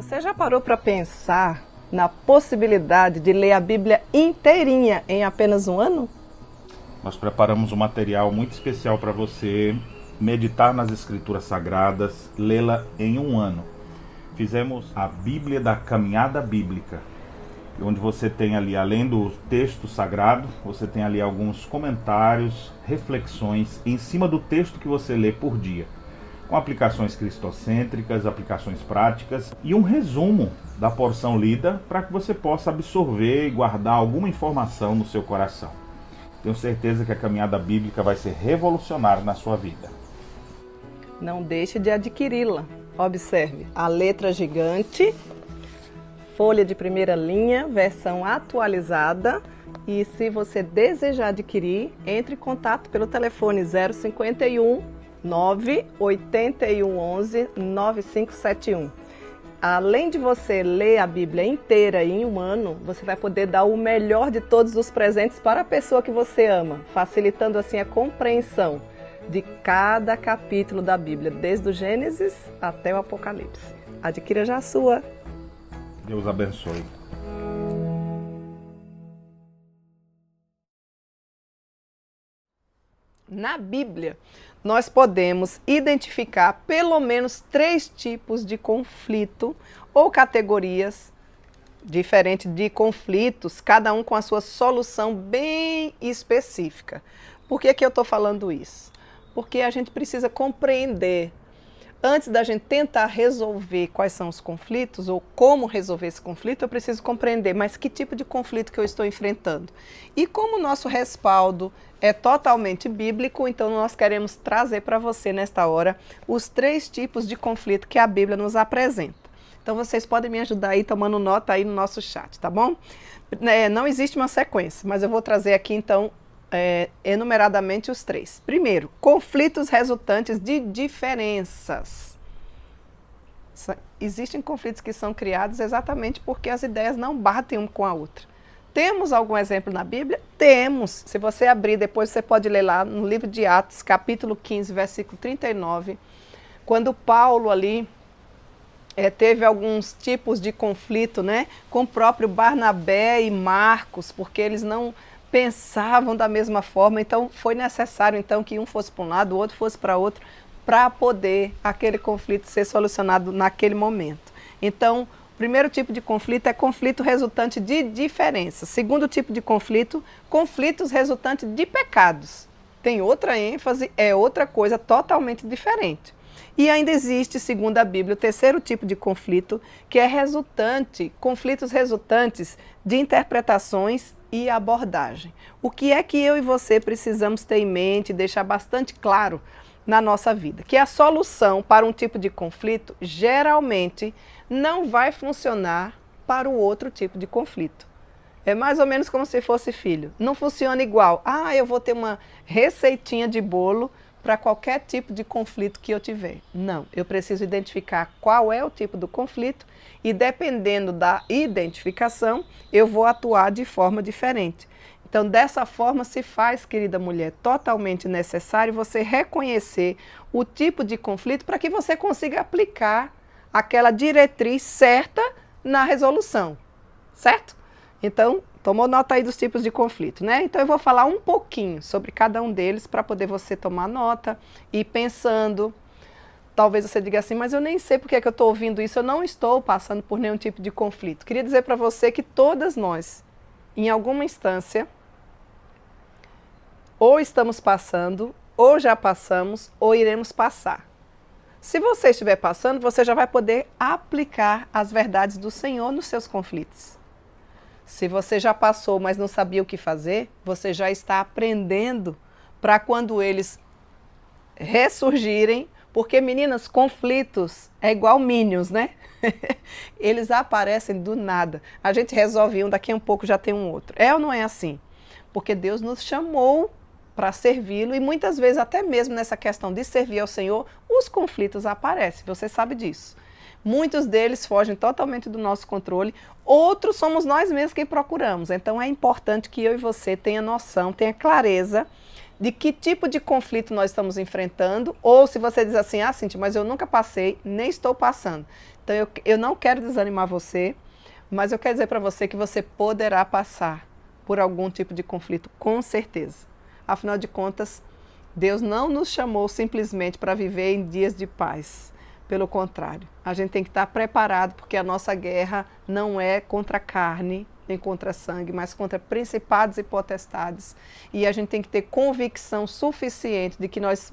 Você já parou para pensar na possibilidade de ler a Bíblia inteirinha em apenas um ano? Nós preparamos um material muito especial para você meditar nas Escrituras Sagradas, lê-la em um ano. Fizemos a Bíblia da Caminhada Bíblica, onde você tem ali, além do texto sagrado, você tem ali alguns comentários, reflexões em cima do texto que você lê por dia, com aplicações cristocêntricas, aplicações práticas e um resumo da porção lida para que você possa absorver e guardar alguma informação no seu coração. Tenho certeza que a caminhada bíblica vai ser revolucionária na sua vida. Não deixe de adquiri-la. Observe a letra gigante, folha de primeira linha, versão atualizada. E se você desejar adquirir, entre em contato pelo telefone 051 98111 9571. Além de você ler a Bíblia inteira em um ano, você vai poder dar o melhor de todos os presentes para a pessoa que você ama, facilitando assim a compreensão de cada capítulo da Bíblia, desde o Gênesis até o Apocalipse. Adquira já a sua. Deus abençoe. Na Bíblia, nós podemos identificar pelo menos 3 tipos de conflito ou categorias diferentes de conflitos, cada um com a sua solução bem específica. Por que eu estou falando isso? Porque a gente precisa compreender, antes da gente tentar resolver quais são os conflitos ou como resolver esse conflito, eu preciso compreender, mas que tipo de conflito que eu estou enfrentando. E como o nosso respaldo é totalmente bíblico, então nós queremos trazer para você nesta hora os 3 tipos de conflito que a Bíblia nos apresenta. Então vocês podem me ajudar aí tomando nota aí no nosso chat, tá bom? Não existe uma sequência, mas eu vou trazer aqui então enumeradamente os 3. Primeiro, conflitos resultantes de diferenças. Existem conflitos que são criados exatamente porque as ideias não batem uma com a outra. Temos algum exemplo na Bíblia? Temos. Se você abrir, depois você pode ler lá no livro de Atos, capítulo 15, versículo 39, quando Paulo ali teve alguns tipos de conflito, né, com o próprio Barnabé e Marcos, porque eles não pensavam da mesma forma, então foi necessário então que um fosse para um lado, o outro fosse para outro, para poder aquele conflito ser solucionado naquele momento. Então, o primeiro tipo de conflito é conflito resultante de diferenças. Segundo tipo de conflito, conflitos resultantes de pecados. Tem outra ênfase, é outra coisa totalmente diferente. E ainda existe, segundo a Bíblia, o terceiro tipo de conflito, que é conflitos resultantes de interpretações e abordagem. O que é que eu e você precisamos ter em mente e deixar bastante claro na nossa vida? Que a solução para um tipo de conflito geralmente não vai funcionar para o outro tipo de conflito. É mais ou menos como se fosse filho. Não funciona igual. Eu vou ter uma receitinha de bolo para qualquer tipo de conflito que eu tiver. Não, eu preciso identificar qual é o tipo do conflito e dependendo da identificação, eu vou atuar de forma diferente. Então, dessa forma se faz, querida mulher, totalmente necessário você reconhecer o tipo de conflito para que você consiga aplicar aquela diretriz certa na resolução, certo? Então, tomou nota aí dos tipos de conflito, né? Então eu vou falar um pouquinho sobre cada um deles para poder você tomar nota e ir pensando. Talvez você diga assim, mas eu nem sei porque é que eu estou ouvindo isso, eu não estou passando por nenhum tipo de conflito. Queria dizer para você que todas nós, em alguma instância, ou estamos passando, ou já passamos, ou iremos passar. Se você estiver passando, você já vai poder aplicar as verdades do Senhor nos seus conflitos. Se você já passou, mas não sabia o que fazer, você já está aprendendo para quando eles ressurgirem, porque, meninas, conflitos é igual Minions, né? Eles aparecem do nada. A gente resolve um, daqui a um pouco já tem um outro. É ou não é assim? Porque Deus nos chamou para servi-lo e muitas vezes, até mesmo nessa questão de servir ao Senhor, os conflitos aparecem, você sabe disso. Muitos deles fogem totalmente do nosso controle, outros somos nós mesmos quem procuramos. Então é importante que eu e você tenha noção, tenha clareza de que tipo de conflito nós estamos enfrentando, ou se você diz assim, Cíntia, mas eu nunca passei, nem estou passando. Então eu não quero desanimar você, mas eu quero dizer para você que você poderá passar por algum tipo de conflito, com certeza. Afinal de contas, Deus não nos chamou simplesmente para viver em dias de paz. Pelo contrário, a gente tem que estar preparado, porque a nossa guerra não é contra a carne, nem contra sangue, mas contra principados e potestades. E a gente tem que ter convicção suficiente de que nós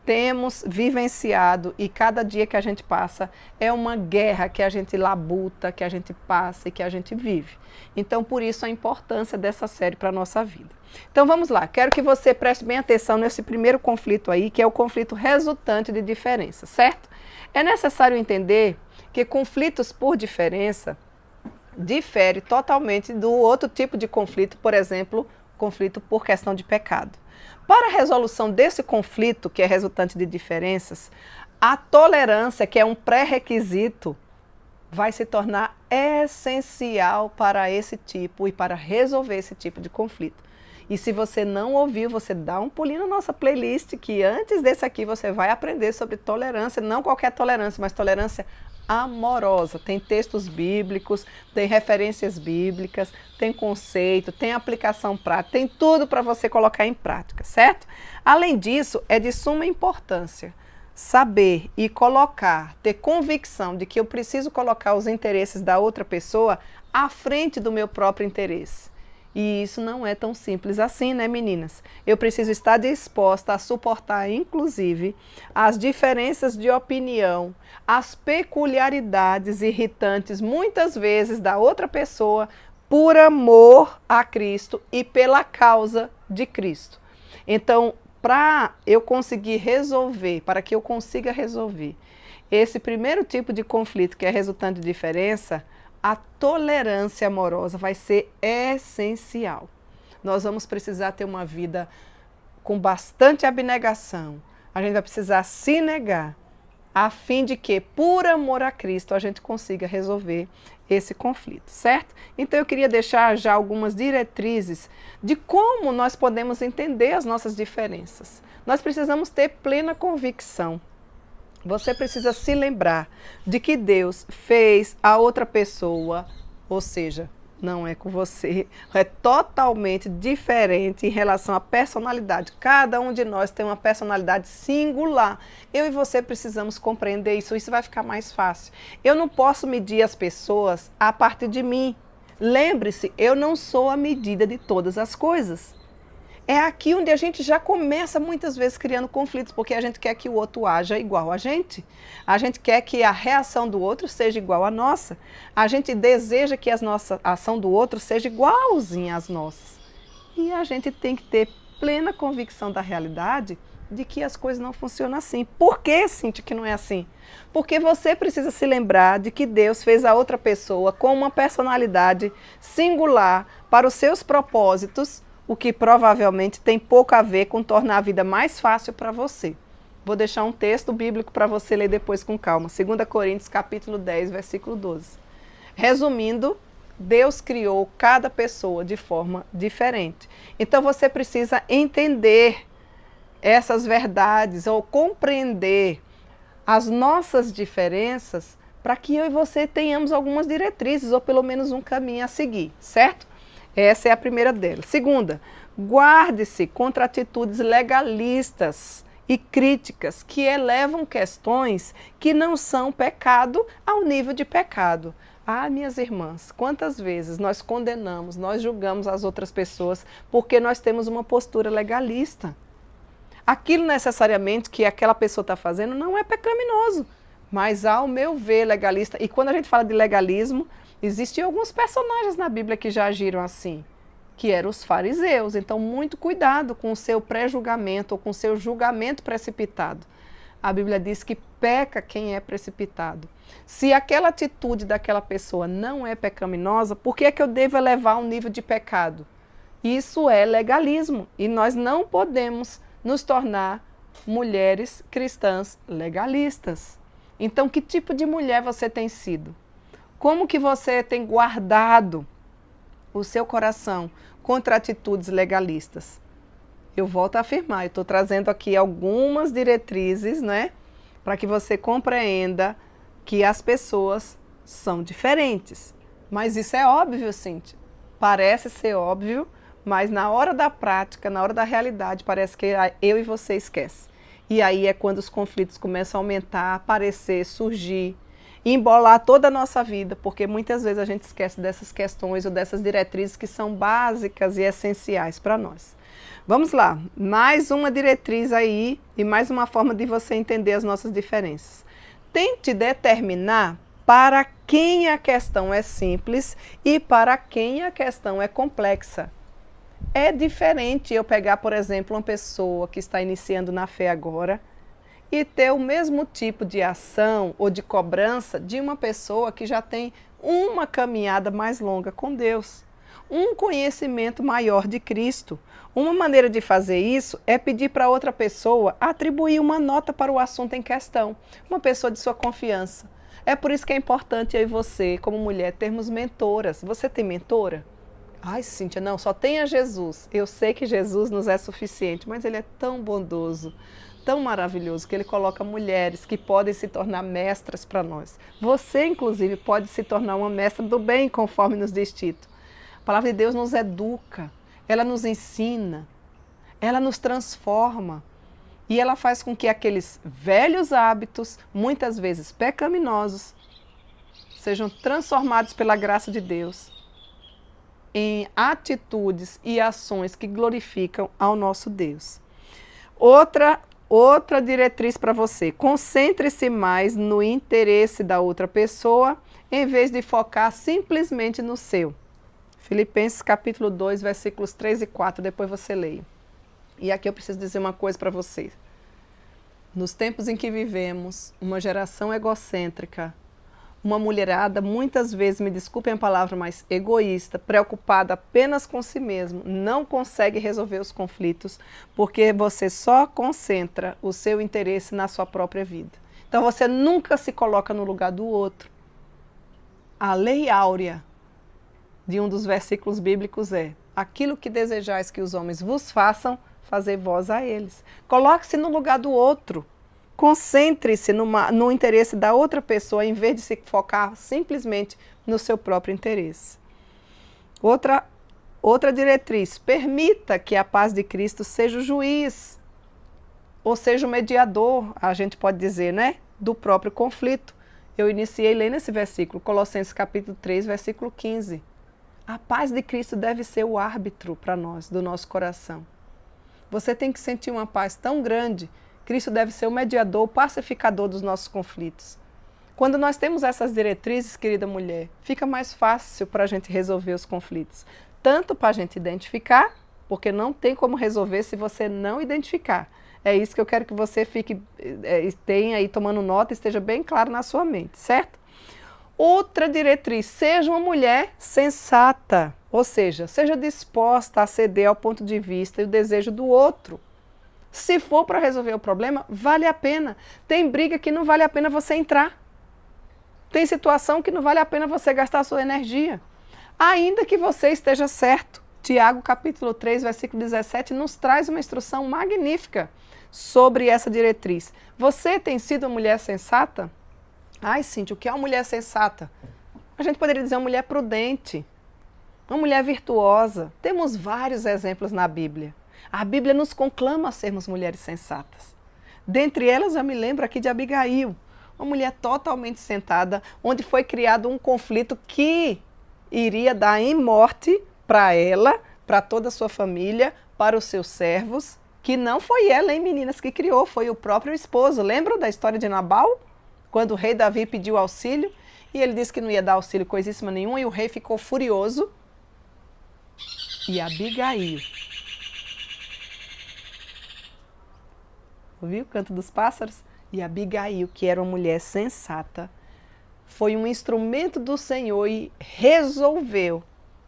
temos vivenciado, e cada dia que a gente passa é uma guerra que a gente labuta, que a gente passa e que a gente vive. Então, por isso a importância dessa série para a nossa vida. Então vamos lá, quero que você preste bem atenção nesse primeiro conflito aí, que é o conflito resultante de diferença, certo? É necessário entender que conflitos por diferença difere totalmente do outro tipo de conflito, por exemplo, conflito por questão de pecado. Para a resolução desse conflito, que é resultante de diferenças, a tolerância, que é um pré-requisito, vai se tornar essencial para esse tipo e para resolver esse tipo de conflito. E se você não ouviu, você dá um pulinho na nossa playlist, que antes desse aqui você vai aprender sobre tolerância, não qualquer tolerância, mas tolerância amorosa. Tem textos bíblicos, tem referências bíblicas, tem conceito, tem aplicação prática, tem tudo para você colocar em prática, certo? Além disso, é de suma importância saber e colocar, ter convicção de que eu preciso colocar os interesses da outra pessoa à frente do meu próprio interesse. E isso não é tão simples assim, né, meninas? Eu preciso estar disposta a suportar, inclusive, as diferenças de opinião, as peculiaridades irritantes, muitas vezes, da outra pessoa, por amor a Cristo e pela causa de Cristo. Então, para eu conseguir resolver, para que eu consiga resolver esse primeiro tipo de conflito, que é resultante de diferença, a tolerância amorosa vai ser essencial. Nós vamos precisar ter uma vida com bastante abnegação. A gente vai precisar se negar, a fim de que, por amor a Cristo, a gente consiga resolver esse conflito, certo? Então eu queria deixar já algumas diretrizes de como nós podemos entender as nossas diferenças. Nós precisamos ter plena convicção. Você precisa se lembrar de que Deus fez a outra pessoa, ou seja, não é com você, é totalmente diferente em relação à personalidade. Cada um de nós tem uma personalidade singular. Eu e você precisamos compreender isso, isso vai ficar mais fácil. Eu não posso medir as pessoas a partir de mim. Lembre-se, eu não sou a medida de todas as coisas. É aqui onde a gente já começa muitas vezes criando conflitos, porque a gente quer que o outro haja igual a gente. A gente quer que a reação do outro seja igual à nossa. A gente deseja que a ação do outro seja igualzinha às nossas. E a gente tem que ter plena convicção da realidade de que as coisas não funcionam assim. Por que, Cíntia, que não é assim? Porque você precisa se lembrar de que Deus fez a outra pessoa com uma personalidade singular para os seus propósitos, o que provavelmente tem pouco a ver com tornar a vida mais fácil para você. Vou deixar um texto bíblico para você ler depois com calma. 2 Coríntios, capítulo 10, versículo 12. Resumindo, Deus criou cada pessoa de forma diferente. Então você precisa entender essas verdades ou compreender as nossas diferenças para que eu e você tenhamos algumas diretrizes ou pelo menos um caminho a seguir, certo? Essa é a primeira delas. Segunda, guarde-se contra atitudes legalistas e críticas que elevam questões que não são pecado ao nível de pecado. Ah, minhas irmãs, quantas vezes nós condenamos, nós julgamos as outras pessoas porque nós temos uma postura legalista. Aquilo necessariamente que aquela pessoa está fazendo não é pecaminoso, mas ao meu ver legalista, e quando a gente fala de legalismo, existem alguns personagens na Bíblia que já agiram assim, que eram os fariseus. Então, muito cuidado com o seu pré-julgamento ou com o seu julgamento precipitado. A Bíblia diz que peca quem é precipitado. Se aquela atitude daquela pessoa não é pecaminosa, por que é que eu devo elevar um nível de pecado? Isso é legalismo e nós não podemos nos tornar mulheres cristãs legalistas. Então, que tipo de mulher você tem sido? Como que você tem guardado o seu coração contra atitudes legalistas? Eu volto a afirmar, eu estou trazendo aqui algumas diretrizes, né, para que você compreenda que as pessoas são diferentes. Mas isso é óbvio, Cíntia. Parece ser óbvio, mas na hora da prática, na hora da realidade, parece que eu e você esquecem. E aí é quando os conflitos começam a aumentar, aparecer, surgir, embolar toda a nossa vida, porque muitas vezes a gente esquece dessas questões ou dessas diretrizes que são básicas e essenciais para nós. Vamos lá, mais uma diretriz aí e mais uma forma de você entender as nossas diferenças. Tente determinar para quem a questão é simples e para quem a questão é complexa. É diferente eu pegar, por exemplo, uma pessoa que está iniciando na fé agora e ter o mesmo tipo de ação ou de cobrança de uma pessoa que já tem uma caminhada mais longa com Deus, um conhecimento maior de Cristo. Uma maneira de fazer isso é pedir para outra pessoa atribuir uma nota para o assunto em questão, uma pessoa de sua confiança. É por isso que é importante eu e você, como mulher, termos mentoras. Você tem mentora? Ai, Cíntia, não, só tenha Jesus. Eu sei que Jesus nos é suficiente, mas Ele é tão bondoso, tão maravilhoso, que Ele coloca mulheres que podem se tornar mestras para nós. Você, inclusive, pode se tornar uma mestra do bem, conforme nos diz Tito. A palavra de Deus nos educa, ela nos ensina, ela nos transforma. E ela faz com que aqueles velhos hábitos, muitas vezes pecaminosos, sejam transformados pela graça de Deus em atitudes e ações que glorificam ao nosso Deus. Outra diretriz para você: concentre-se mais no interesse da outra pessoa em vez de focar simplesmente no seu. Filipenses capítulo 2, versículos 3 e 4, depois você leia. E aqui eu preciso dizer uma coisa para vocês. Nos tempos em que vivemos, uma geração egocêntrica, uma mulherada, muitas vezes, me desculpem a palavra, mas egoísta, preocupada apenas com si mesmo, não consegue resolver os conflitos, porque você só concentra o seu interesse na sua própria vida. Então você nunca se coloca no lugar do outro. A lei áurea de um dos versículos bíblicos é: aquilo que desejais que os homens vos façam, fazei vós a eles. Coloque-se no lugar do outro. Concentre-se no interesse da outra pessoa, em vez de se focar simplesmente no seu próprio interesse. Outra diretriz: permita que a paz de Cristo seja o juiz, ou seja o mediador, a gente pode dizer, né, do próprio conflito. Eu iniciei lendo esse versículo, Colossenses capítulo 3, versículo 15. A paz de Cristo deve ser o árbitro para nós, do nosso coração. Você tem que sentir uma paz tão grande. Cristo deve ser o mediador, o pacificador dos nossos conflitos. Quando nós temos essas diretrizes, querida mulher, fica mais fácil para a gente resolver os conflitos. Tanto para a gente identificar, porque não tem como resolver se você não identificar. É isso que eu quero que você tenha aí tomando nota e esteja bem claro na sua mente, certo? Outra diretriz: seja uma mulher sensata, ou seja, seja disposta a ceder ao ponto de vista e o desejo do outro. Se for para resolver o problema, vale a pena. Tem briga que não vale a pena você entrar. Tem situação que não vale a pena você gastar a sua energia. Ainda que você esteja certo. Tiago capítulo 3, versículo 17, nos traz uma instrução magnífica sobre essa diretriz. Você tem sido uma mulher sensata? Ai, Cíntia, o que é uma mulher sensata? A gente poderia dizer uma mulher prudente, uma mulher virtuosa. Temos vários exemplos na Bíblia. A Bíblia nos conclama a sermos mulheres sensatas. Dentre elas, eu me lembro aqui de Abigail, uma mulher totalmente sentada, onde foi criado um conflito que iria dar em morte para ela, para toda a sua família, para os seus servos, que não foi ela, hein, meninas, que criou, foi o próprio esposo. Lembram da história de Nabal? Quando o rei Davi pediu auxílio, e ele disse que não ia dar auxílio coisíssima nenhuma, e o rei ficou furioso. E Abigail, ouviu o canto dos pássaros? E Abigail, que era uma mulher sensata, foi um instrumento do Senhor e resolveu,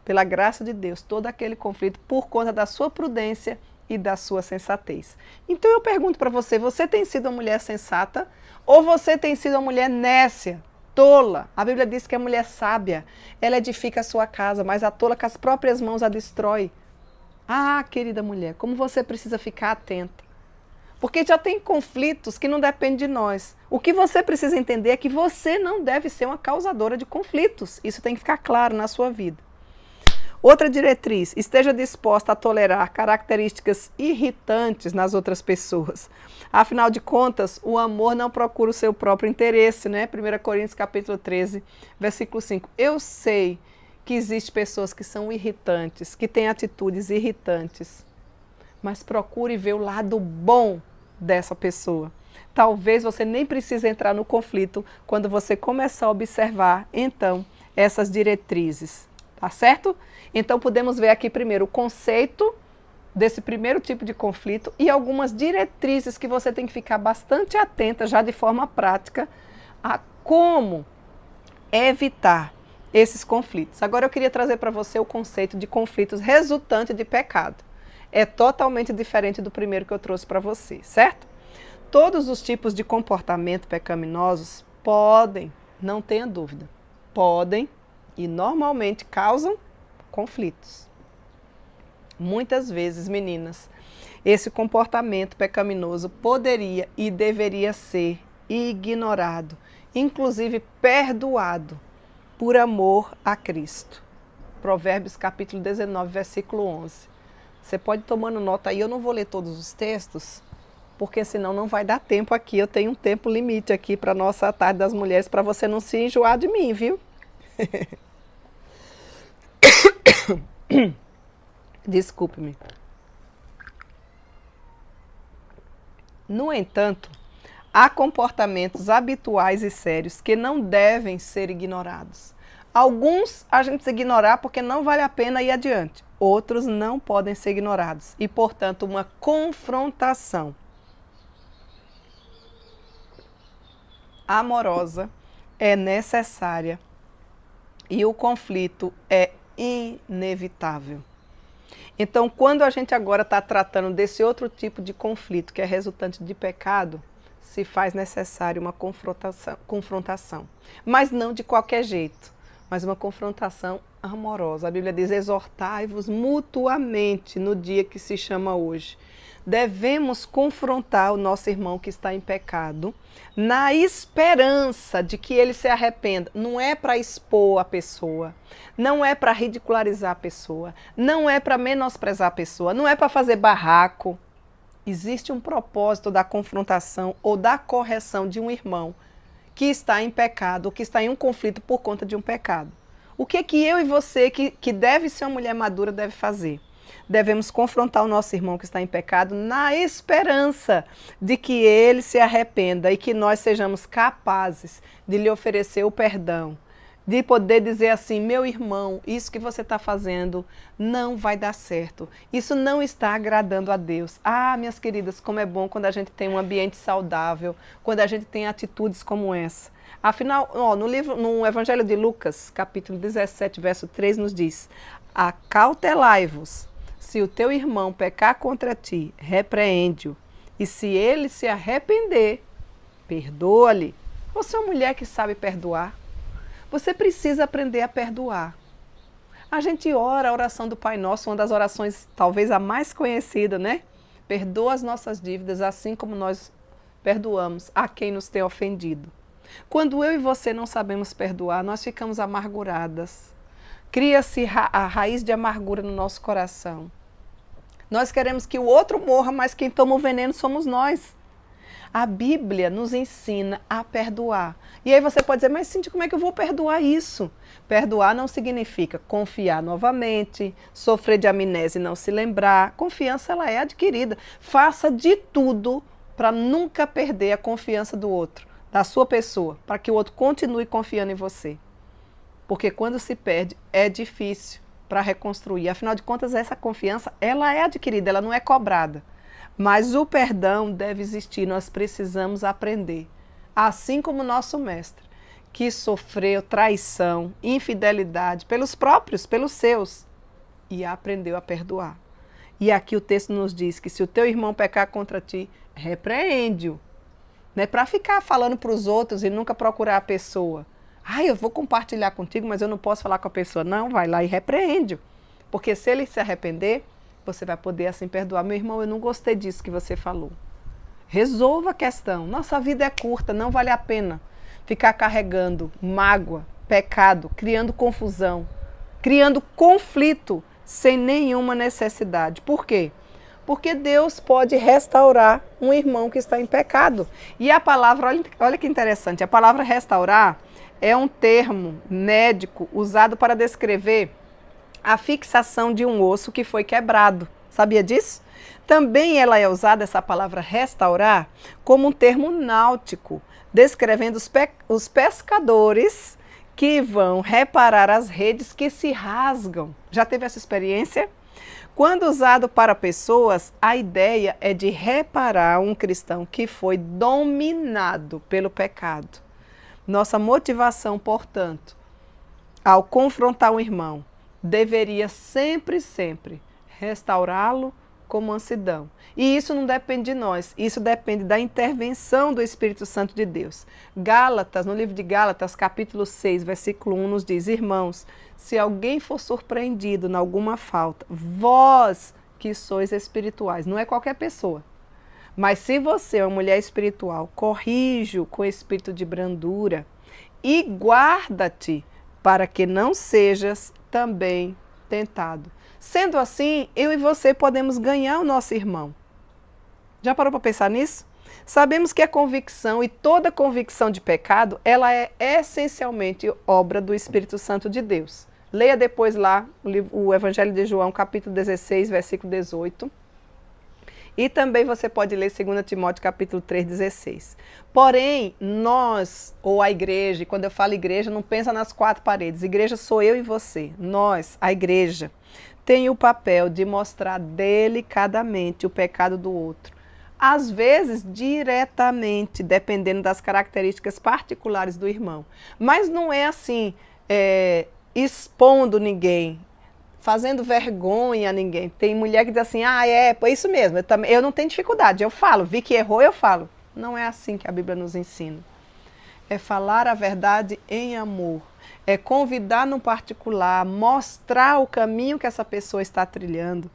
pela graça de Deus, todo aquele conflito por conta da sua prudência e da sua sensatez. Então eu pergunto para você: você tem sido uma mulher sensata ou você tem sido uma mulher nécia, tola? A Bíblia diz que a mulher sábia, ela edifica a sua casa, mas a tola com as próprias mãos a destrói. Ah, querida mulher, como você precisa ficar atenta. Porque já tem conflitos que não dependem de nós. O que você precisa entender é que você não deve ser uma causadora de conflitos. Isso tem que ficar claro na sua vida. Outra diretriz, esteja disposta a tolerar características irritantes nas outras pessoas. Afinal de contas, o amor não procura o seu próprio interesse, né? 1 Coríntios capítulo 13, versículo 5. Eu sei que existem pessoas que são irritantes, que têm atitudes irritantes, mas procure ver o lado bom dessa pessoa. Talvez você nem precise entrar no conflito quando você começar a observar, então, essas diretrizes. Tá certo? Então podemos ver aqui primeiro o conceito desse primeiro tipo de conflito e algumas diretrizes que você tem que ficar bastante atenta já de forma prática a como evitar esses conflitos. Agora eu queria trazer para você o conceito de conflitos resultante de pecado. É totalmente diferente do primeiro que eu trouxe para você, certo? Todos os tipos de comportamento pecaminosos podem, não tenha dúvida, podem e normalmente causam conflitos. Muitas vezes, meninas, esse comportamento pecaminoso poderia e deveria ser ignorado, inclusive perdoado, por amor a Cristo. Provérbios capítulo 19, versículo 11. Você pode ir tomando nota aí, eu não vou ler todos os textos, porque senão não vai dar tempo aqui. Eu tenho um tempo limite aqui para a nossa tarde das mulheres, para você não se enjoar de mim, viu? Desculpe-me. No entanto, há comportamentos habituais e sérios que não devem ser ignorados. Alguns a gente precisa ignorar porque não vale a pena ir adiante. Outros não podem ser ignorados. E, portanto, uma confrontação amorosa é necessária e o conflito é inevitável. Então, quando a gente agora está tratando desse outro tipo de conflito, que é resultante de pecado, se faz necessário uma confrontação. Mas não de qualquer jeito, mas uma confrontação amorosa. A Bíblia diz, exortai-vos mutuamente no dia que se chama hoje. Devemos confrontar o nosso irmão que está em pecado, na esperança de que ele se arrependa. Não é para expor a pessoa, não é para ridicularizar a pessoa, não é para menosprezar a pessoa, não é para fazer barraco. Existe um propósito da confrontação ou da correção de um irmão que está em pecado, ou que está em um conflito por conta de um pecado. O que eu e você, que deve ser uma mulher madura, deve fazer? Devemos confrontar o nosso irmão que está em pecado na esperança de que ele se arrependa e que nós sejamos capazes de lhe oferecer o perdão, de poder dizer assim, meu irmão, isso que você está fazendo não vai dar certo, isso não está agradando a Deus. Ah, minhas queridas, como é bom quando a gente tem um ambiente saudável, quando a gente tem atitudes como essa. Afinal, no Evangelho de Lucas, capítulo 17, verso 3, nos diz, acautelai-vos. Se o teu irmão pecar contra ti, repreende-o. E se ele se arrepender, perdoa-lhe. Você é uma mulher que sabe perdoar. Você precisa aprender a perdoar. A gente ora a oração do Pai Nosso, uma das orações talvez a mais conhecida, né? Perdoa as nossas dívidas, assim como nós perdoamos a quem nos tem ofendido. Quando eu e você não sabemos perdoar, nós ficamos amarguradas. Cria-se a raiz de amargura no nosso coração. Nós queremos que o outro morra, mas quem toma o veneno somos nós. A Bíblia nos ensina a perdoar. E aí você pode dizer, mas Cíntia, como é que eu vou perdoar isso? Perdoar não significa confiar novamente, sofrer de amnésia e não se lembrar. Confiança, ela é adquirida. Faça de tudo para nunca perder a confiança do outro, da sua pessoa, para que o outro continue confiando em você. Porque quando se perde, é difícil para reconstruir. Afinal de contas, essa confiança, ela é adquirida, ela não é cobrada. Mas o perdão deve existir, nós precisamos aprender. Assim como o nosso mestre, que sofreu traição, infidelidade pelos próprios, pelos seus, e aprendeu a perdoar. E aqui o texto nos diz que se o teu irmão pecar contra ti, repreende-o. Não é para ficar falando para os outros e nunca procurar a pessoa. Eu vou compartilhar contigo, mas eu não posso falar com a pessoa. Não, vai lá e repreende-o. Porque se ele se arrepender, você vai poder assim perdoar. Meu irmão, eu não gostei disso que você falou. Resolva a questão. Nossa vida é curta, não vale a pena ficar carregando mágoa, pecado, criando confusão, criando conflito sem nenhuma necessidade. Por quê? Porque Deus pode restaurar um irmão que está em pecado. E a palavra, olha que interessante, a palavra restaurar é um termo médico usado para descrever a fixação de um osso que foi quebrado. Sabia disso? Também ela é usada, essa palavra restaurar, como um termo náutico, descrevendo os pescadores que vão reparar as redes que se rasgam. Já teve essa experiência? Quando usado para pessoas, a ideia é de reparar um cristão que foi dominado pelo pecado. Nossa motivação, portanto, ao confrontar um irmão, deveria sempre restaurá-lo com mansidão. E isso não depende de nós, isso depende da intervenção do Espírito Santo de Deus. Gálatas, no livro de Gálatas, capítulo 6, versículo 1, nos diz: irmãos, se alguém for surpreendido em alguma falta, vós que sois espirituais, não é qualquer pessoa, mas se você é uma mulher espiritual, corrige-o com espírito de brandura e guarda-te para que não sejas também tentado. Sendo assim, eu e você podemos ganhar o nosso irmão. Já parou para pensar nisso? Sabemos que a convicção e toda convicção de pecado, ela é essencialmente obra do Espírito Santo de Deus. Leia depois lá o Evangelho de João, capítulo 16, versículo 18. E também você pode ler 2 Timóteo, capítulo 3, 16. Porém, nós, ou a igreja, e quando eu falo igreja, não pensa nas quatro paredes. Igreja sou eu e você. Nós, a igreja, tem o papel de mostrar delicadamente o pecado do outro. Às vezes, diretamente, dependendo das características particulares do irmão. Mas não é assim, expondo ninguém, fazendo vergonha a ninguém. Tem mulher que diz assim, é isso mesmo, eu não tenho dificuldade, eu falo, vi que errou, eu falo. Não é assim que a Bíblia nos ensina. É falar a verdade em amor, é convidar no particular, mostrar o caminho que essa pessoa está trilhando,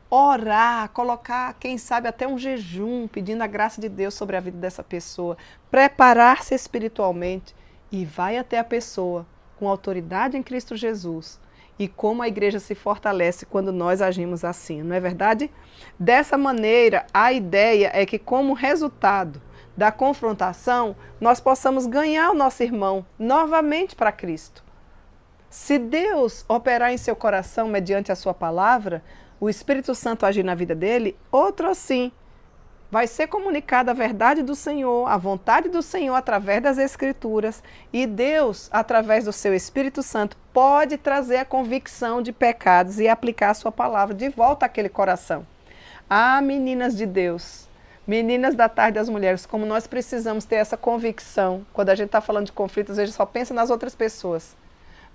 orar, colocar, quem sabe, até um jejum, pedindo a graça de Deus sobre a vida dessa pessoa, preparar-se espiritualmente e vai até a pessoa com autoridade em Cristo Jesus. E como a igreja se fortalece quando nós agimos assim, não é verdade? Dessa maneira, a ideia é que, como resultado da confrontação, nós possamos ganhar o nosso irmão novamente para Cristo. Se Deus operar em seu coração mediante a sua palavra, o Espírito Santo agir na vida dele, outro sim. Vai ser comunicada a verdade do Senhor, a vontade do Senhor através das Escrituras. E Deus, através do seu Espírito Santo, pode trazer a convicção de pecados e aplicar a sua palavra de volta àquele coração. Ah, meninas de Deus, meninas da tarde das mulheres, como nós precisamos ter essa convicção. Quando a gente está falando de conflitos, a gente só pensa nas outras pessoas.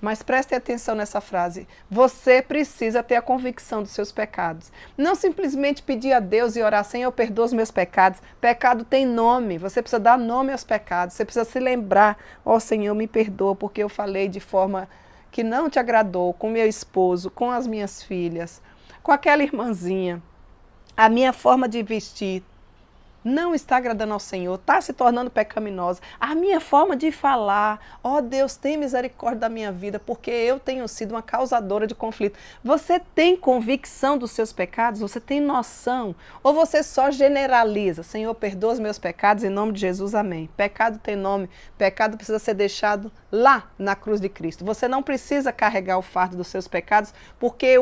Mas preste atenção nessa frase. Você precisa ter a convicção dos seus pecados. Não simplesmente pedir a Deus e orar, Senhor, perdoa os meus pecados. Pecado tem nome. Você precisa dar nome aos pecados. Você precisa se lembrar. Senhor, me perdoa porque eu falei de forma que não te agradou com meu esposo, com as minhas filhas, com aquela irmãzinha. A minha forma de vestir não está agradando ao Senhor, está se tornando pecaminosa. A minha forma de falar, Deus, tem misericórdia da minha vida, porque eu tenho sido uma causadora de conflito. Você tem convicção dos seus pecados? Você tem noção? Ou você só generaliza? Senhor, perdoa os meus pecados, em nome de Jesus, amém. Pecado tem nome, pecado precisa ser deixado lá na cruz de Cristo. Você não precisa carregar o fardo dos seus pecados, porque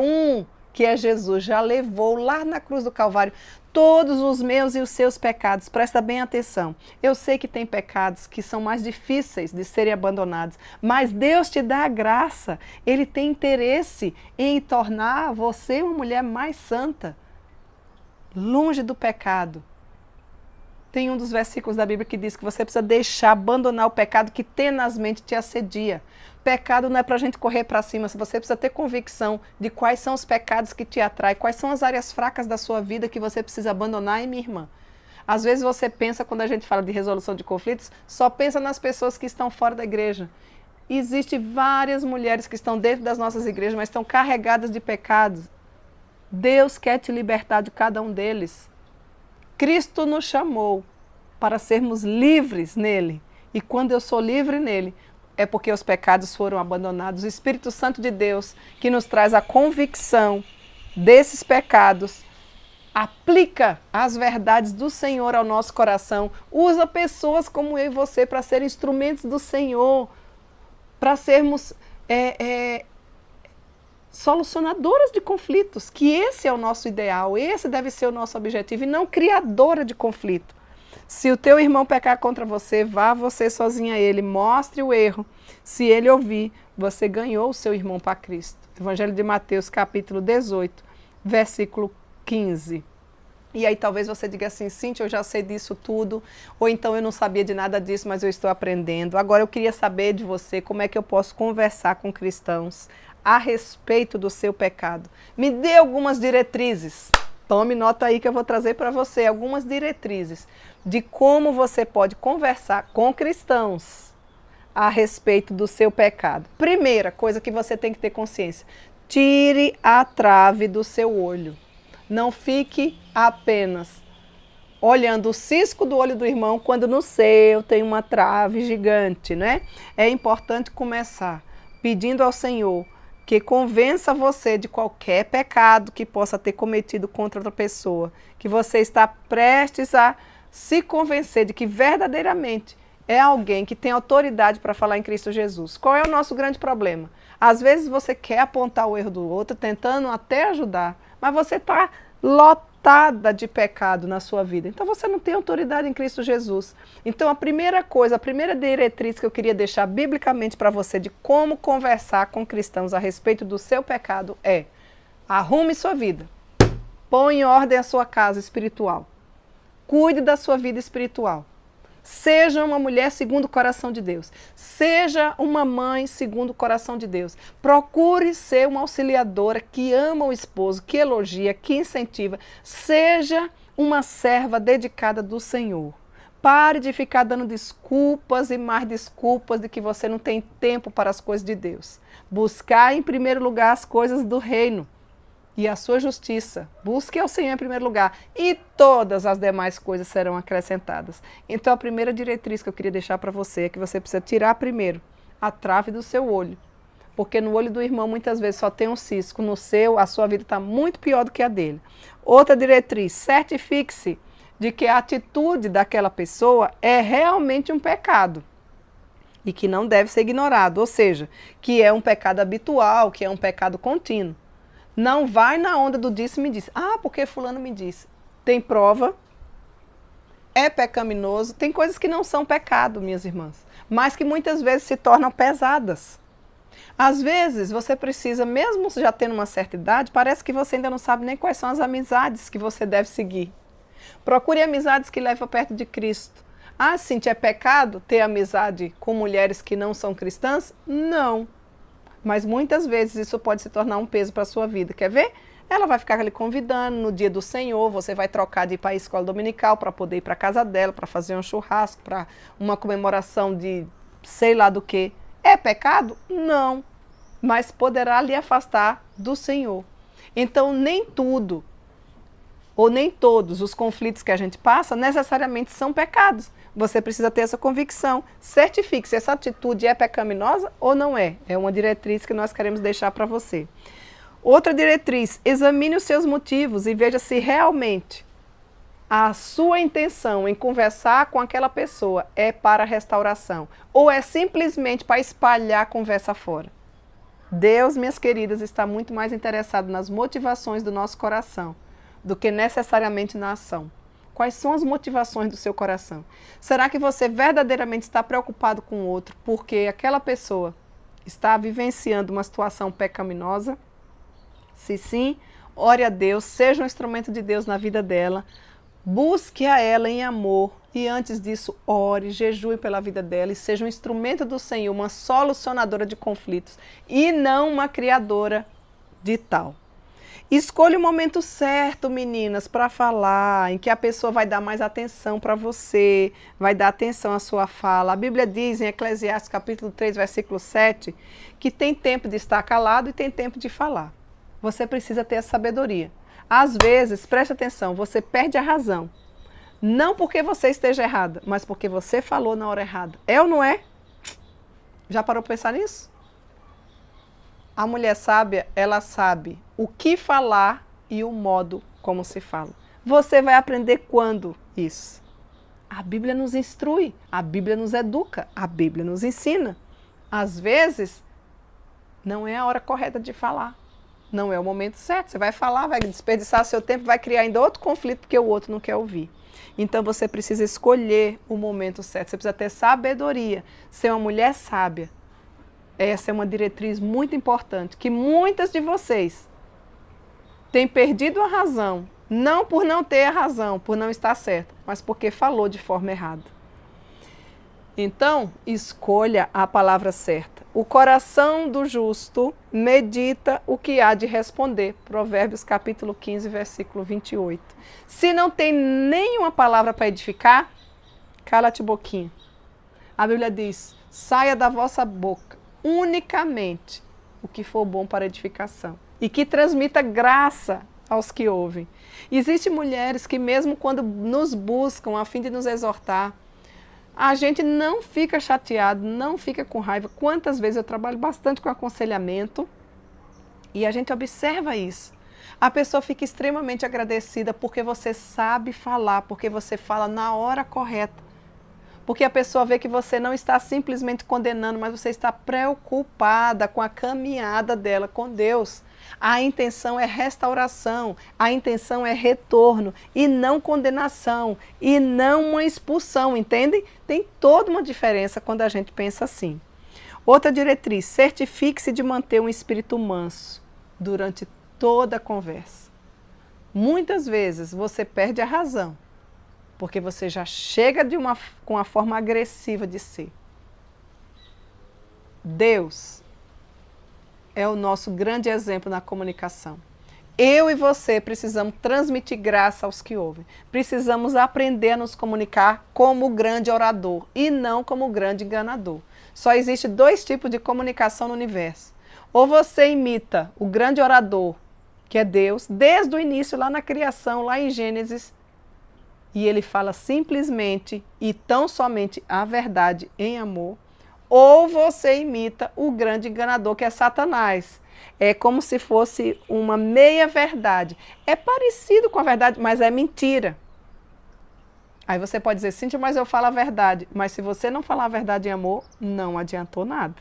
que é Jesus, já levou lá na cruz do Calvário todos os meus e os seus pecados. Presta bem atenção. Eu sei que tem pecados que são mais difíceis de serem abandonados, mas Deus te dá a graça. Ele tem interesse em tornar você uma mulher mais santa, longe do pecado. Tem um dos versículos da Bíblia que diz que você precisa abandonar o pecado que tenazmente te assedia. Pecado não é para a gente correr para cima, você precisa ter convicção de quais são os pecados que te atraem, quais são as áreas fracas da sua vida que você precisa abandonar, minha irmã. Às vezes você pensa, quando a gente fala de resolução de conflitos, só pensa nas pessoas que estão fora da igreja. Existem várias mulheres que estão dentro das nossas igrejas, mas estão carregadas de pecados. Deus quer te libertar de cada um deles. Cristo nos chamou para sermos livres nele. E quando eu sou livre nele, é porque os pecados foram abandonados. O Espírito Santo de Deus, que nos traz a convicção desses pecados, aplica as verdades do Senhor ao nosso coração, usa pessoas como eu e você para serem instrumentos do Senhor, para sermos solucionadoras de conflitos, que esse é o nosso ideal, esse deve ser o nosso objetivo, e não criadora de conflito. Se o teu irmão pecar contra você, vá você sozinha a ele, mostre o erro. Se ele ouvir, você ganhou o seu irmão para Cristo. Evangelho de Mateus, capítulo 18, versículo 15. E aí talvez você diga assim, Cíntia, eu já sei disso tudo, ou então eu não sabia de nada disso, mas eu estou aprendendo. Agora eu queria saber de você como é que eu posso conversar com cristãos a respeito do seu pecado. Me dê algumas diretrizes. Tome nota aí que eu vou trazer para você algumas diretrizes de como você pode conversar com cristãos a respeito do seu pecado. Primeira coisa que você tem que ter consciência, tire a trave do seu olho. Não fique apenas olhando o cisco do olho do irmão quando no seu tem uma trave gigante, né? É importante começar pedindo ao Senhor que convença você de qualquer pecado que possa ter cometido contra outra pessoa, que você está prestes a se convencer de que verdadeiramente é alguém que tem autoridade para falar em Cristo Jesus. Qual é o nosso grande problema? Às vezes você quer apontar o erro do outro, tentando até ajudar, mas você está lotada de pecado na sua vida. Então você não tem autoridade em Cristo Jesus. Então a primeira coisa, a primeira diretriz que eu queria deixar biblicamente para você de como conversar com cristãos a respeito do seu pecado é: arrume sua vida. Põe em ordem a sua casa espiritual. Cuide da sua vida espiritual. Seja uma mulher segundo o coração de Deus. Seja uma mãe segundo o coração de Deus. Procure ser uma auxiliadora que ama o esposo, que elogia, que incentiva. Seja uma serva dedicada do Senhor. Pare de ficar dando desculpas e mais desculpas de que você não tem tempo para as coisas de Deus. Buscar em primeiro lugar as coisas do reino e a sua justiça. Busque ao Senhor em primeiro lugar e todas as demais coisas serão acrescentadas. Então a primeira diretriz que eu queria deixar para você é que você precisa tirar primeiro a trave do seu olho. Porque no olho do irmão muitas vezes só tem um cisco, no seu a sua vida está muito pior do que a dele. Outra diretriz, certifique-se de que a atitude daquela pessoa é realmente um pecado e que não deve ser ignorado, ou seja, que é um pecado habitual, que é um pecado contínuo. Não vai na onda do disse-me disse. Ah, porque fulano me disse. Tem prova, é pecaminoso, tem coisas que não são pecado, minhas irmãs, mas que muitas vezes se tornam pesadas. Às vezes você precisa, mesmo já tendo uma certa idade, parece que você ainda não sabe nem quais são as amizades que você deve seguir. Procure amizades que levam perto de Cristo. Ah, Cíntia, é pecado ter amizade com mulheres que não são cristãs? Não. Mas muitas vezes isso pode se tornar um peso para a sua vida. Quer ver? Ela vai ficar ali convidando no dia do Senhor, você vai trocar de ir para a escola dominical para poder ir para a casa dela, para fazer um churrasco, para uma comemoração de sei lá do que. É pecado? Não. Mas poderá lhe afastar do Senhor. Então nem tudo, ou nem todos os conflitos que a gente passa necessariamente são pecados. Você precisa ter essa convicção. Certifique se essa atitude é pecaminosa ou não é. É uma diretriz que nós queremos deixar para você. Outra diretriz, examine os seus motivos e veja se realmente a sua intenção em conversar com aquela pessoa é para restauração ou é simplesmente para espalhar a conversa fora. Deus, minhas queridas, está muito mais interessado nas motivações do nosso coração do que necessariamente na ação. Quais são as motivações do seu coração? Será que você verdadeiramente está preocupado com o outro porque aquela pessoa está vivenciando uma situação pecaminosa? Se sim, ore a Deus, seja um instrumento de Deus na vida dela, busque a ela em amor e antes disso ore, jejue pela vida dela e seja um instrumento do Senhor, uma solucionadora de conflitos e não uma criadora de tal. Escolha o momento certo, meninas, para falar, em que a pessoa vai dar mais atenção para você, vai dar atenção à sua fala. A Bíblia diz em Eclesiastes capítulo 3, versículo 7, que tem tempo de estar calado e tem tempo de falar. Você precisa ter a sabedoria. Às vezes, preste atenção, você perde a razão. Não porque você esteja errada, mas porque você falou na hora errada. É ou não é? Já parou para pensar nisso? A mulher sábia, ela sabe o que falar e o modo como se fala. Você vai aprender quando isso? A Bíblia nos instrui, a Bíblia nos educa, a Bíblia nos ensina. Às vezes, não é a hora correta de falar. Não é o momento certo. Você vai falar, vai desperdiçar seu tempo, vai criar ainda outro conflito porque o outro não quer ouvir. Então você precisa escolher o momento certo. Você precisa ter sabedoria, ser uma mulher sábia. Essa é uma diretriz muito importante, que muitas de vocês têm perdido a razão, não por não ter a razão, por não estar certa, mas porque falou de forma errada. Então, escolha a palavra certa. O coração do justo medita o que há de responder. Provérbios capítulo 15, versículo 28. Se não tem nenhuma palavra para edificar, cala-te boquinha. A Bíblia diz, saia da vossa boca unicamente o que for bom para edificação e que transmita graça aos que ouvem. Existem mulheres que mesmo quando nos buscam a fim de nos exortar, a gente não fica chateado, não fica com raiva. Quantas vezes eu trabalho bastante com aconselhamento e a gente observa isso. A pessoa fica extremamente agradecida porque você sabe falar, porque você fala na hora correta. Porque a pessoa vê que você não está simplesmente condenando, mas você está preocupada com a caminhada dela com Deus. A intenção é restauração, a intenção é retorno e não condenação e não uma expulsão, entende? Tem toda uma diferença quando a gente pensa assim. Outra diretriz, certifique-se de manter um espírito manso durante toda a conversa. Muitas vezes você perde a razão, porque você já chega com a forma agressiva de ser. Deus é o nosso grande exemplo na comunicação. Eu e você precisamos transmitir graça aos que ouvem. Precisamos aprender a nos comunicar como o grande orador e não como o grande enganador. Só existe 2 tipos de comunicação no universo. Ou você imita o grande orador, que é Deus, desde o início, lá na criação, lá em Gênesis, e ele fala simplesmente e tão somente a verdade em amor, ou você imita o grande enganador, que é Satanás. É como se fosse uma meia-verdade. É parecido com a verdade, mas é mentira. Aí você pode dizer, Cíntia, mas eu falo a verdade. Mas se você não falar a verdade em amor, não adiantou nada.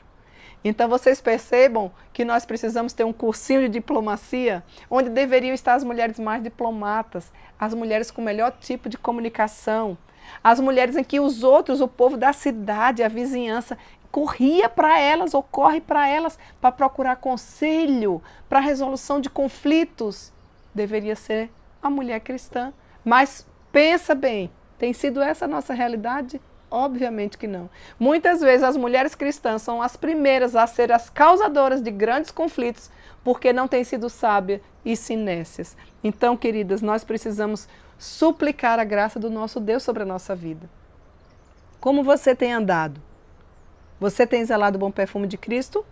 Então vocês percebam que nós precisamos ter um cursinho de diplomacia, onde deveriam estar as mulheres mais diplomatas, as mulheres com o melhor tipo de comunicação, as mulheres em que os outros, o povo da cidade, a vizinhança, corria para elas ou corre para elas para procurar conselho, para resolução de conflitos. Deveria ser a mulher cristã. Mas pensa bem, tem sido essa a nossa realidade? Obviamente que não. Muitas vezes as mulheres cristãs são as primeiras a ser as causadoras de grandes conflitos porque não têm sido sábias e sinécias. Então, queridas, nós precisamos suplicar a graça do nosso Deus sobre a nossa vida. Como você tem andado? Você tem exalado o bom perfume de Cristo?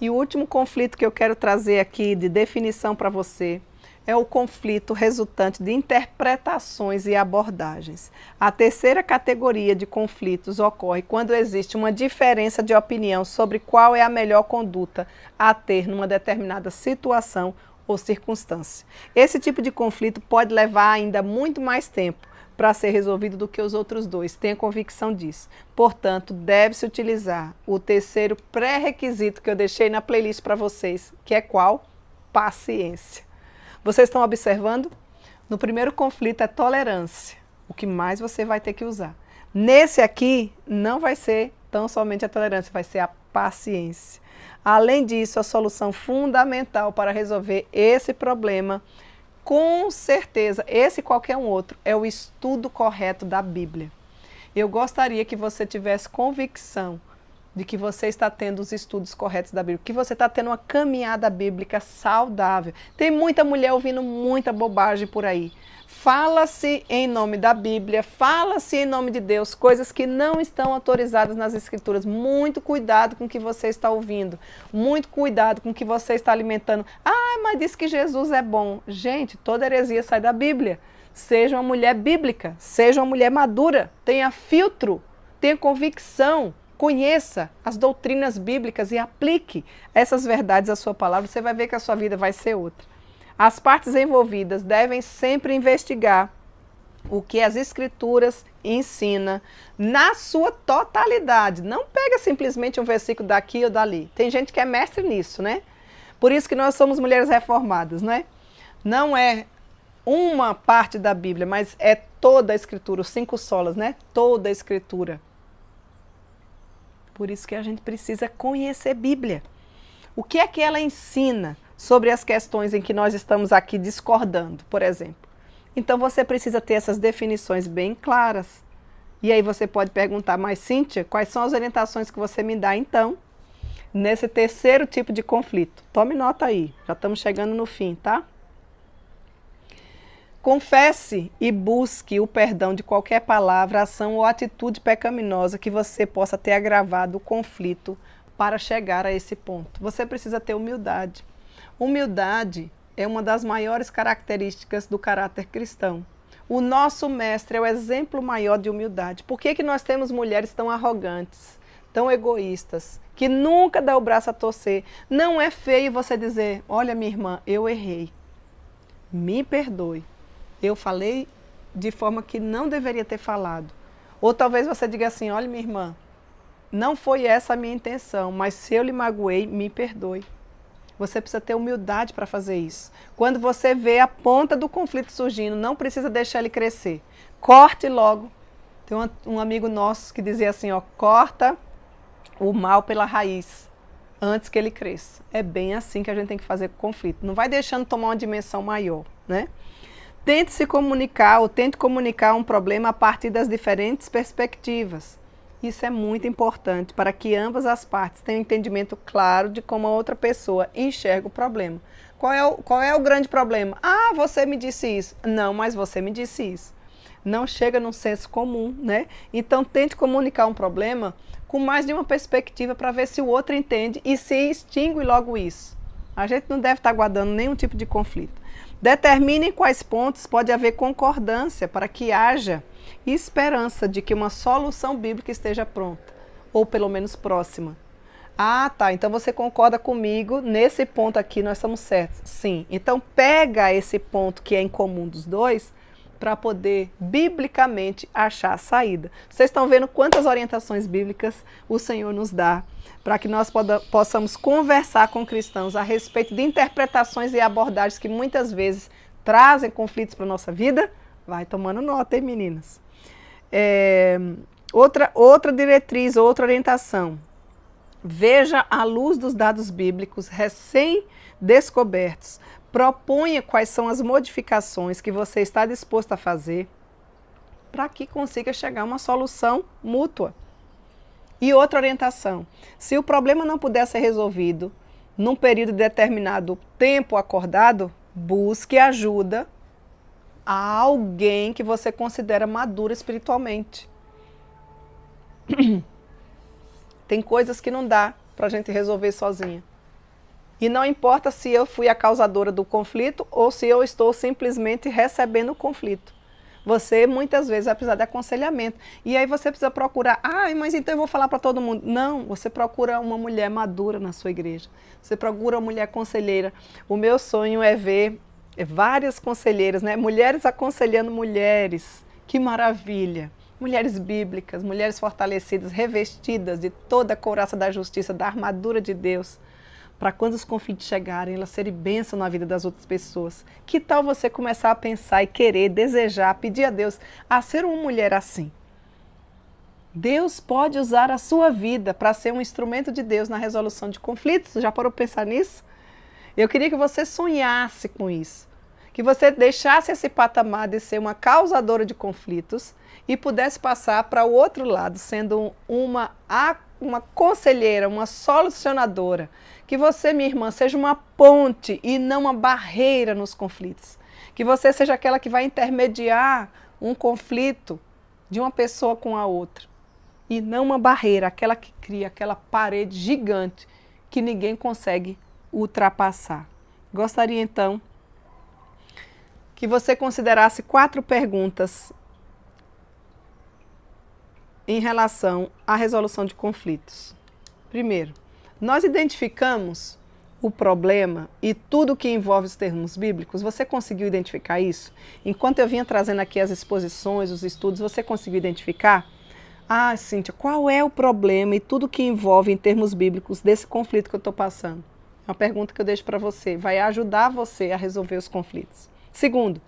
E o último conflito que eu quero trazer aqui de definição para você é o conflito resultante de interpretações e abordagens. A terceira categoria de conflitos ocorre quando existe uma diferença de opinião sobre qual é a melhor conduta a ter numa determinada situação ou circunstância. Esse tipo de conflito pode levar ainda muito mais tempo para ser resolvido do que os outros 2. Tenha convicção disso. Portanto, deve-se utilizar o terceiro pré-requisito que eu deixei na playlist para vocês, que é qual? Paciência. Vocês estão observando? No primeiro conflito é tolerância, o que mais você vai ter que usar. Nesse aqui, não vai ser tão somente a tolerância, vai ser a paciência. Além disso, a solução fundamental para resolver esse problema, com certeza, esse e qualquer um outro, é o estudo correto da Bíblia. Eu gostaria que você tivesse convicção de que você está tendo os estudos corretos da Bíblia, que você está tendo uma caminhada bíblica saudável. Tem muita mulher ouvindo muita bobagem por aí. Fala-se em nome da Bíblia, fala-se em nome de Deus, coisas que não estão autorizadas nas Escrituras. Muito cuidado com o que você está ouvindo, muito cuidado com o que você está alimentando. Ah, mas diz que Jesus é bom. Gente, toda heresia sai da Bíblia. Seja uma mulher bíblica, seja uma mulher madura, tenha filtro, tenha convicção, conheça as doutrinas bíblicas e aplique essas verdades à sua palavra. Você vai ver que a sua vida vai ser outra. As partes envolvidas devem sempre investigar o que as Escrituras ensinam na sua totalidade. Não pega simplesmente um versículo daqui ou dali. Tem gente que é mestre nisso, né? Por isso que nós somos mulheres reformadas, né? Não é uma parte da Bíblia, mas é toda a Escritura, os 5 solas, né? Toda a Escritura. Por isso que a gente precisa conhecer a Bíblia. O que é que ela ensina sobre as questões em que nós estamos aqui discordando, por exemplo? Então você precisa ter essas definições bem claras. E aí você pode perguntar, mas Cíntia, quais são as orientações que você me dá então, nesse terceiro tipo de conflito? Tome nota aí, já estamos chegando no fim, tá? Confesse e busque o perdão de qualquer palavra, ação ou atitude pecaminosa que você possa ter agravado o conflito para chegar a esse ponto. Você precisa ter humildade. Humildade é uma das maiores características do caráter cristão. O nosso mestre é o exemplo maior de humildade. Por que nós temos mulheres tão arrogantes, tão egoístas, que nunca dão o braço a torcer? Não é feio você dizer, olha minha irmã, eu errei, me perdoe. Eu falei de forma que não deveria ter falado. Ou talvez você diga assim, olha minha irmã, não foi essa a minha intenção, mas se eu lhe magoei, me perdoe. Você precisa ter humildade para fazer isso. Quando você vê a ponta do conflito surgindo, não precisa deixar ele crescer. Corte logo. Tem um amigo nosso que dizia assim, ó, corta o mal pela raiz, antes que ele cresça. É bem assim que a gente tem que fazer com o conflito. Não vai deixando tomar uma dimensão maior, né? Tente se comunicar ou tente comunicar um problema a partir das diferentes perspectivas. Isso é muito importante para que ambas as partes tenham um entendimento claro de como a outra pessoa enxerga o problema. Qual é o grande problema? Ah, você me disse isso. Não, mas você me disse isso. Não chega num senso comum, né? Então tente comunicar um problema com mais de uma perspectiva para ver se o outro entende e se extingue logo isso. A gente não deve estar guardando nenhum tipo de conflito. Determine em quais pontos pode haver concordância para que haja esperança de que uma solução bíblica esteja pronta, ou pelo menos próxima. Ah, tá, então você concorda comigo, nesse ponto aqui nós estamos certos. Sim, então pega esse ponto que é em comum dos dois, para poder, biblicamente, achar a saída. Vocês estão vendo quantas orientações bíblicas o Senhor nos dá para que nós possamos conversar com cristãos a respeito de interpretações e abordagens que muitas vezes trazem conflitos para a nossa vida? Vai tomando nota, hein, meninas? Outra diretriz, outra orientação. Veja à luz dos dados bíblicos recém-descobertos. Proponha quais são as modificações que você está disposto a fazer para que consiga chegar a uma solução mútua. E outra orientação, se o problema não puder ser resolvido num período determinado, tempo acordado, busque ajuda a alguém que você considera maduro espiritualmente. Tem coisas que não dá para a gente resolver sozinha. E não importa se eu fui a causadora do conflito ou se eu estou simplesmente recebendo o conflito. Você muitas vezes vai precisar de aconselhamento. E aí você precisa procurar, mas então eu vou falar para todo mundo. Não, você procura uma mulher madura na sua igreja. Você procura uma mulher conselheira. O meu sonho é ver várias conselheiras, né? Mulheres aconselhando mulheres. Que maravilha! Mulheres bíblicas, mulheres fortalecidas, revestidas de toda a couraça da justiça, da armadura de Deus, para quando os conflitos chegarem, elas serem bênção na vida das outras pessoas. Que tal você começar a pensar e querer, desejar, pedir a Deus a ser uma mulher assim? Deus pode usar a sua vida para ser um instrumento de Deus na resolução de conflitos. Já parou para pensar nisso? Eu queria que você sonhasse com isso. Que você deixasse esse patamar de ser uma causadora de conflitos e pudesse passar para o outro lado, sendo uma uma conselheira, uma solucionadora. Que você, minha irmã, seja uma ponte e não uma barreira nos conflitos. Que você seja aquela que vai intermediar um conflito de uma pessoa com a outra. E não uma barreira, aquela que cria aquela parede gigante que ninguém consegue ultrapassar. Gostaria então que você considerasse 4 perguntas em relação à resolução de conflitos. Primeiro, nós identificamos o problema e tudo que envolve os termos bíblicos. Você conseguiu identificar isso? Enquanto eu vinha trazendo aqui as exposições, os estudos, você conseguiu identificar? Ah, Cíntia, qual é o problema e tudo que envolve em termos bíblicos desse conflito que eu estou passando? É uma pergunta que eu deixo para você. Vai ajudar você a resolver os conflitos. Segundo,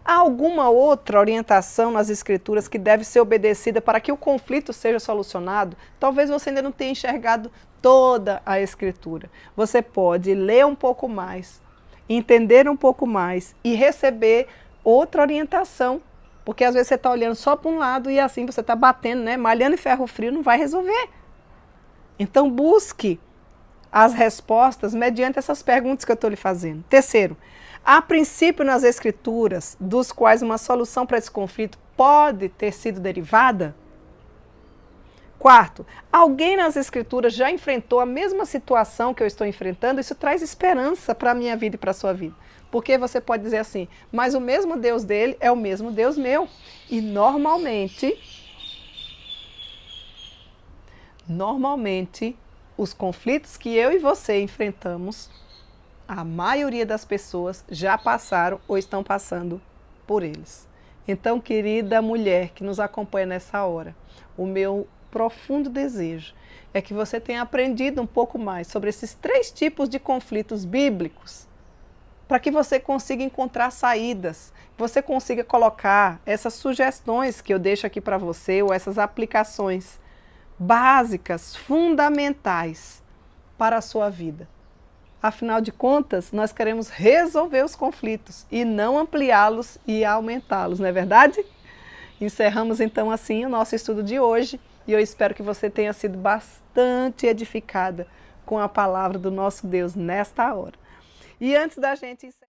há alguma outra orientação nas Escrituras que deve ser obedecida para que o conflito seja solucionado? Talvez você ainda não tenha enxergado toda a Escritura. Você pode ler um pouco mais, entender um pouco mais e receber outra orientação. Porque às vezes você está olhando só para um lado e assim você está batendo, né? Malhando em ferro frio não vai resolver. Então busque as respostas mediante essas perguntas que eu estou lhe fazendo. Terceiro, há princípio nas Escrituras dos quais uma solução para esse conflito pode ter sido derivada? Quarto, alguém nas Escrituras já enfrentou a mesma situação que eu estou enfrentando? Isso traz esperança para a minha vida e para a sua vida. Porque você pode dizer assim, mas o mesmo Deus dele é o mesmo Deus meu. E normalmente, os conflitos que eu e você enfrentamos, a maioria das pessoas já passaram ou estão passando por eles. Então, querida mulher que nos acompanha nessa hora, o meu profundo desejo é que você tenha aprendido um pouco mais sobre esses 3 tipos de conflitos bíblicos, para que você consiga encontrar saídas, que você consiga colocar essas sugestões que eu deixo aqui para você, ou essas aplicações básicas, fundamentais para a sua vida. Afinal de contas, nós queremos resolver os conflitos e não ampliá-los e aumentá-los, não é verdade? Encerramos então assim o nosso estudo de hoje e eu espero que você tenha sido bastante edificada com a palavra do nosso Deus nesta hora. E antes da gente encerrar,